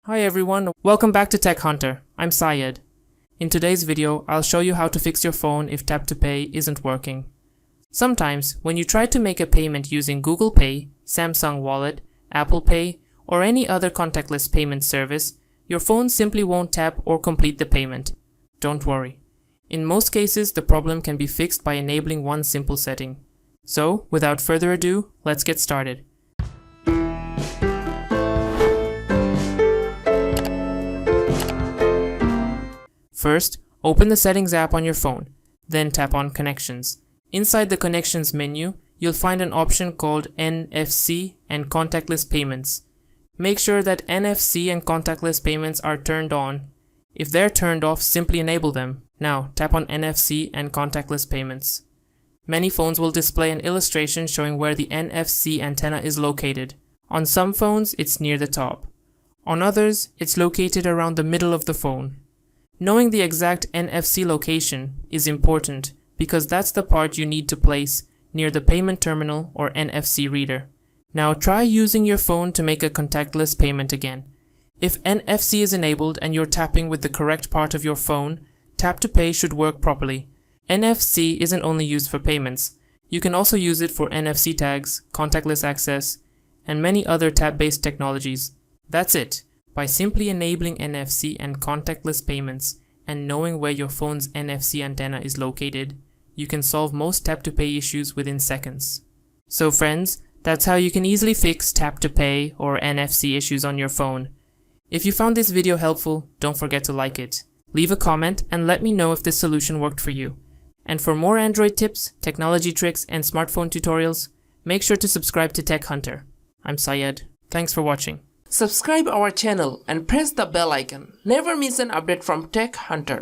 Hi everyone, welcome back to Tech Hunter. I'm Syed. In today's video, I'll show you how to fix your phone if Tap to Pay isn't working. Sometimes, when you try to make a payment using Google Pay, Samsung Wallet, Apple Pay, or any other contactless payment service, your phone simply won't tap or complete the payment. Don't worry. In most cases, the problem can be fixed by enabling one simple setting. So, without further ado, let's get started. First, open the Settings app on your phone, then tap on Connections. Inside the Connections menu, you'll find an option called NFC and Contactless Payments. Make sure that NFC and Contactless Payments are turned on. If they're turned off, simply enable them. Now, tap on NFC and Contactless Payments. Many phones will display an illustration showing where the NFC antenna is located. On some phones, it's near the top. On others, it's located around the middle of the phone. Knowing the exact NFC location is important because that's the part you need to place near the payment terminal or NFC reader. Now try using your phone to make a contactless payment again. If NFC is enabled and you're tapping with the correct part of your phone, Tap to Pay should work properly. NFC isn't only used for payments. You can also use it for NFC tags, contactless access, and many other tap-based technologies. That's it. By simply enabling NFC and contactless payments and knowing where your phone's NFC antenna is located, you can solve most Tap to Pay issues within seconds. So friends, that's how you can easily fix Tap to Pay or NFC issues on your phone. If you found this video helpful, don't forget to like it. Leave a comment and let me know if this solution worked for you. And for more Android tips, technology tricks, and smartphone tutorials, make sure to subscribe to Tech Hunter. I'm Syed. Thanks for watching. Subscribe our channel and press the bell icon. Never miss an update from Tech Hunter.